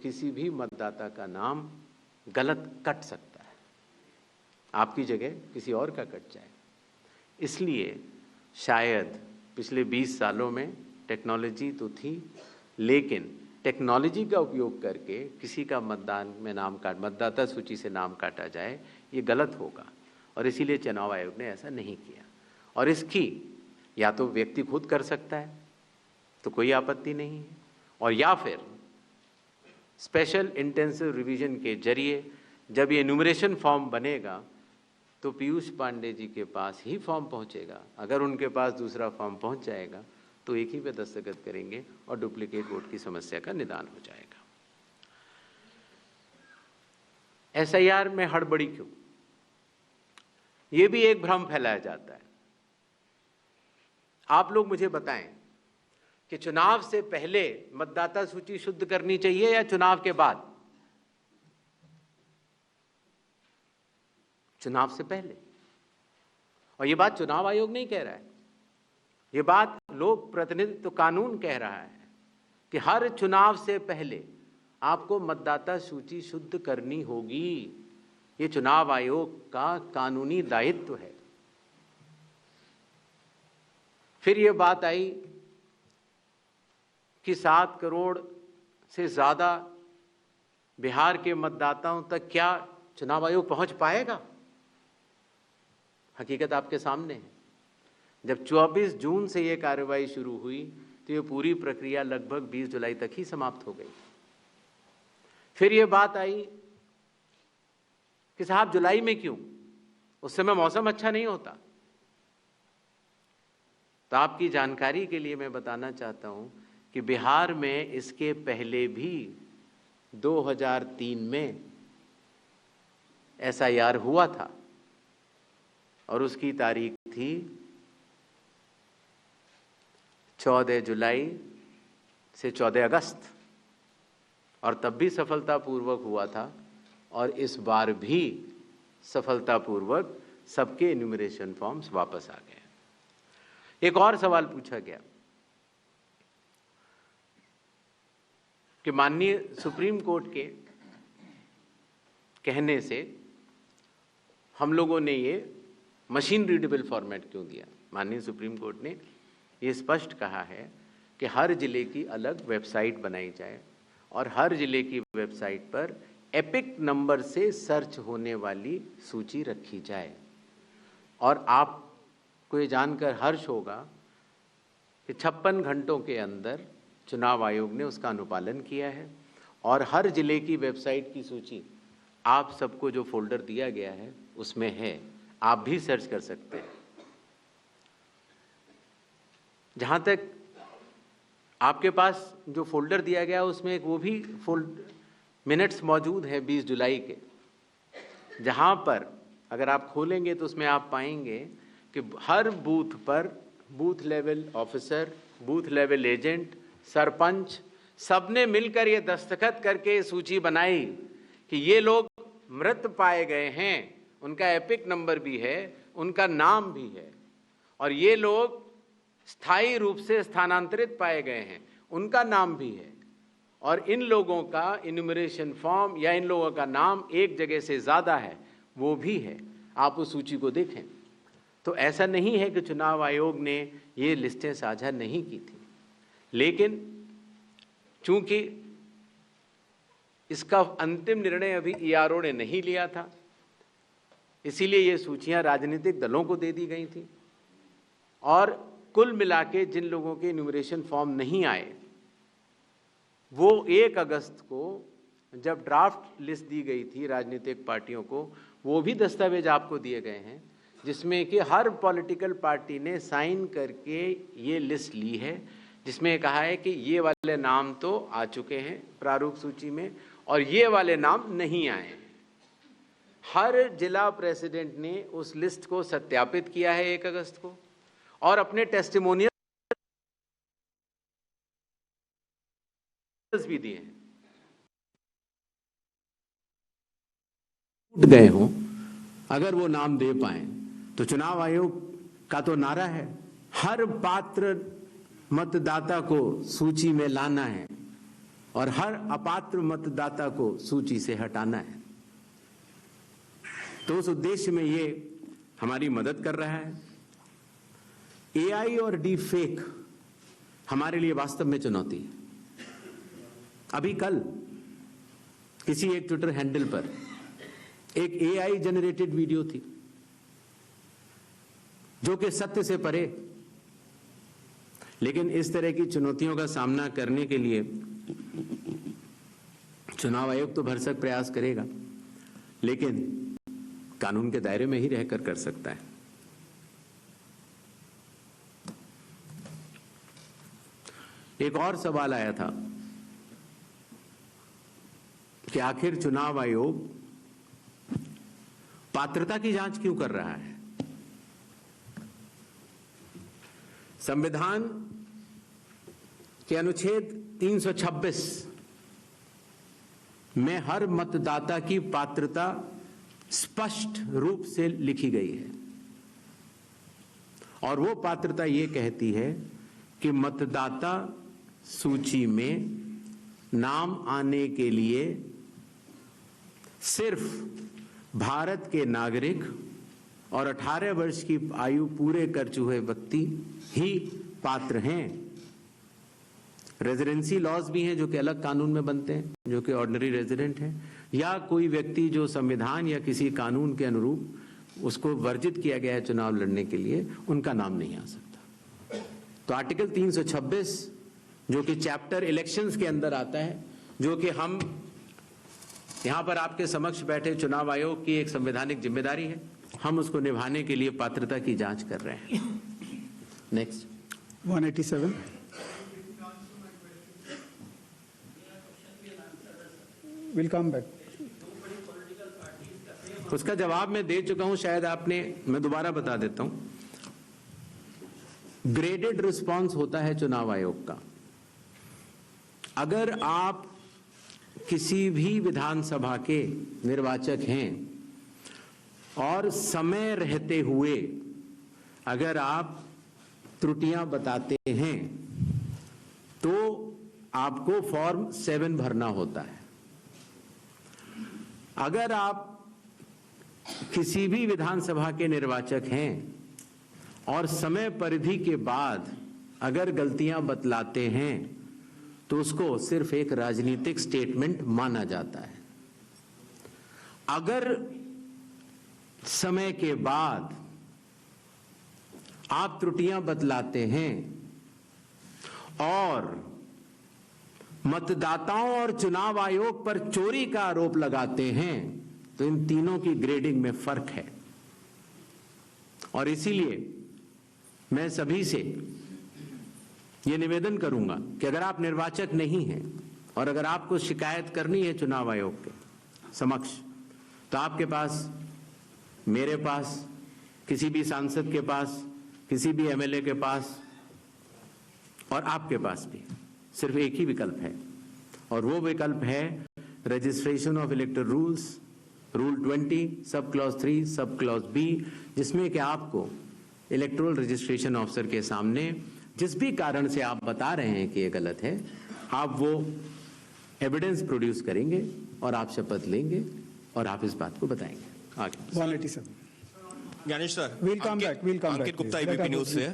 किसी भी मतदाता का नाम गलत कट सकता है, आपकी जगह किसी और का कट जाए। इसलिए शायद पिछले 20 सालों में टेक्नोलॉजी तो थी, लेकिन टेक्नोलॉजी का उपयोग करके किसी का मतदाता सूची से नाम काटा जाए, ये गलत होगा। और इसीलिए चुनाव आयोग ने ऐसा नहीं किया। और इसकी या तो व्यक्ति खुद कर सकता है तो कोई आपत्ति नहीं है, और या फिर स्पेशल इंटेंसिव रिवीजन के जरिए जब ये एन्यूमरेशन फॉर्म बनेगा तो पीयूष पांडे जी के पास ही फॉर्म पहुंचेगा। अगर उनके पास दूसरा फॉर्म पहुंच जाएगा तो एक ही पे दस्तखत करेंगे और डुप्लीकेट वोट की समस्या का निदान हो जाएगा। एसआईआर में हड़बड़ी क्यों, ये भी एक भ्रम फैलाया जाता है। आप लोग मुझे बताएं कि चुनाव से पहले मतदाता सूची शुद्ध करनी चाहिए या चुनाव के बाद? चुनाव से पहले। और ये बात चुनाव आयोग नहीं कह रहा है, ये बात लोक प्रतिनिधित्व कानून कह रहा है कि हर चुनाव से पहले आपको मतदाता सूची शुद्ध करनी होगी। ये चुनाव आयोग का कानूनी दायित्व है। फिर ये बात आई कि 7 करोड़ से ज़्यादा बिहार के मतदाताओं तक क्या चुनाव आयोग पहुंच पाएगा? हकीकत आपके सामने है। जब 24 जून से ये कार्रवाई शुरू हुई तो ये पूरी प्रक्रिया लगभग 20 जुलाई तक ही समाप्त हो गई। फिर ये बात आई कि साहब जुलाई में क्यों, उस समय मौसम अच्छा नहीं होता। तो आपकी जानकारी के लिए मैं बताना चाहता हूं कि बिहार में इसके पहले भी 2003 में एसआईआर हुआ था और उसकी तारीख थी 14 जुलाई से 14 अगस्त, और तब भी सफलतापूर्वक हुआ था। और इस बार भी सफलतापूर्वक सबके एन्यूमरेशन फॉर्म्स वापस आ गए। एक और सवाल पूछा गया कि माननीय सुप्रीम कोर्ट के कहने से हम लोगों ने ये मशीन रीडेबल फॉर्मेट क्यों दिया। माननीय सुप्रीम कोर्ट ने ये स्पष्ट कहा है कि हर जिले की अलग वेबसाइट बनाई जाए और हर जिले की वेबसाइट पर एपिक नंबर से सर्च होने वाली सूची रखी जाए। और आपको ये जानकर हर्ष होगा कि 56 घंटों के अंदर चुनाव आयोग ने उसका अनुपालन किया है और हर जिले की वेबसाइट की सूची आप सबको जो फोल्डर दिया गया है उसमें है, आप भी सर्च कर सकते हैं। जहाँ तक आपके पास जो फोल्डर दिया गया उसमें एक वो भी मिनट्स मौजूद है 20 जुलाई के, जहाँ पर अगर आप खोलेंगे तो उसमें आप पाएंगे कि हर बूथ पर booth level officer, booth level agent, sarpanch सबने मिलकर ये दस्तखत करके सूची बनाई कि ये लोग मृत पाए गए हैं, उनका एपिक नंबर भी है, उनका नाम भी है, और ये लोग स्थायी रूप से स्थानांतरित पाए गए हैं, उनका नाम भी है, और इन लोगों का इन्यूमरेशन फॉर्म या इन लोगों का नाम एक जगह से ज़्यादा है, वो भी है। आप उस सूची को देखें तो ऐसा नहीं है कि चुनाव आयोग ने ये लिस्टें साझा नहीं की थी, लेकिन चूंकि इसका अंतिम निर्णय अभी ईआरओ ने नहीं लिया था, इसीलिए ये सूचियां राजनीतिक दलों को दे दी गई थी। और कुल मिला के जिन लोगों के इन्यूमरेशन फॉर्म नहीं आए, वो 1 अगस्त को जब ड्राफ्ट लिस्ट दी गई थी राजनीतिक पार्टियों को, वो भी दस्तावेज आपको दिए गए हैं जिसमें कि हर पॉलिटिकल पार्टी ने साइन करके ये लिस्ट ली है, जिसमें कहा है कि ये वाले नाम तो आ चुके हैं प्रारूप सूची में और ये वाले नाम नहीं आए हैं। हर जिला प्रेसिडेंट ने उस लिस्ट को सत्यापित किया है 1 अगस्त को और अपने टेस्टिमोनियल भी दिए हैं। टूट गए हों, अगर वो नाम दे पाए तो चुनाव आयोग का तो नारा है हर पात्र मतदाता को सूची में लाना है, और हर अपात्र मतदाता को सूची से हटाना है। तो उस उद्देश्य में ये हमारी मदद कर रहा है। एआई और डीप फेक हमारे लिए वास्तव में चुनौती है। अभी कल किसी एक ट्विटर हैंडल पर एक एआई जनरेटेड वीडियो थी जो कि सत्य से परे, लेकिन इस तरह की चुनौतियों का सामना करने के लिए चुनाव आयोग तो भरसक प्रयास करेगा, लेकिन कानून के दायरे में ही रहकर कर सकता है। एक और सवाल आया था कि आखिर चुनाव आयोग पात्रता की जांच क्यों कर रहा है। संविधान के अनुच्छेद 326 में हर मतदाता की पात्रता स्पष्ट रूप से लिखी गई है और वो पात्रता ये कहती है कि मतदाता सूची में नाम आने के लिए सिर्फ भारत के नागरिक और 18 वर्ष की आयु पूरे कर चुके व्यक्ति ही पात्र हैं। रेजिडेंसी लॉज भी हैं जो कि अलग कानून में बनते हैं, जो कि ऑर्डिनरी रेजिडेंट हैं, या कोई व्यक्ति जो संविधान या किसी कानून के अनुरूप उसको वर्जित किया गया है चुनाव लड़ने के लिए, उनका नाम नहीं आ सकता। तो आर्टिकल 326 जो कि चैप्टर इलेक्शंस के अंदर आता है, जो कि हम यहां पर आपके समक्ष बैठे चुनाव आयोग की एक संवैधानिक जिम्मेदारी है, हम उसको निभाने के लिए पात्रता की जांच कर रहे हैं। Next 187 will come back. उसका जवाब मैं दे चुका हूं, शायद आपने, मैं दोबारा बता देता हूं। ग्रेडेड रिस्पांस होता है चुनाव आयोग का। अगर आप किसी भी विधानसभा के निर्वाचक हैं और समय रहते हुए अगर आप त्रुटियां बताते हैं तो आपको फॉर्म 7 भरना होता है। अगर आप किसी भी विधानसभा के निर्वाचक हैं और समय परिधि के बाद अगर गलतियां बतलाते हैं तो उसको सिर्फ एक राजनीतिक स्टेटमेंट माना जाता है। अगर समय के बाद आप त्रुटियां बतलाते हैं और मतदाताओं और चुनाव आयोग पर चोरी का आरोप लगाते हैं तो इन तीनों की ग्रेडिंग में फर्क है। और इसीलिए मैं सभी से यह निवेदन करूंगा कि अगर आप निर्वाचक नहीं हैं और अगर आपको शिकायत करनी है चुनाव आयोग के समक्ष, तो आपके पास, मेरे पास, किसी भी सांसद के पास, किसी भी एमएलए के पास और आपके पास भी सिर्फ एक ही विकल्प है, और वो विकल्प है registration of electoral rules, rule 20 sub clause 3 sub clause B, जिसमें कि आपको इलेक्टोरल रजिस्ट्रेशन ऑफिसर के सामने जिस भी कारण से आप बता रहे हैं कि ये गलत है, आप वो एविडेंस प्रोड्यूस करेंगे और आप शपथ लेंगे और आप इस बात को बताएंगे। आगे 187 Gyanesh sir, will come back. Ankit Gupta ABP news से।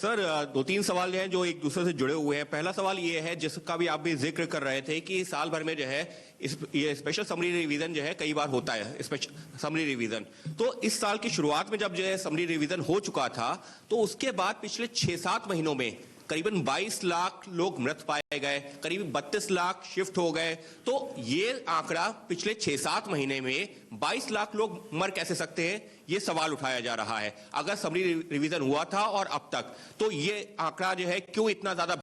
सर, 2-3 सवाल हैं जो एक दूसरे से जुड़े हुए हैं। पहला सवाल ये है, जिसका भी आप भी जिक्र कर रहे थे कि साल भर में जो है ये स्पेशल समरी रिवीजन जो है कई बार होता है, स्पेशल समरी रिवीजन। तो इस साल की शुरुआत में जब जो है समरी रिवीजन हो चुका था, तो उसके बाद पिछले 6-7 महीनों में करीबन 22 लाख लोग मृत पाए गए, करीब 32 लाख शिफ्ट हो गए। तो ये आंकड़ा पिछले 6-7 महीने में 22 लाख लोग मर कैसे सकते हैं, ये सवाल उठाया जा रहा है। अगर समरी रिवीजन हुआ था और अब तक, तो ये आंकड़ा जो है क्यों इतना ज्यादा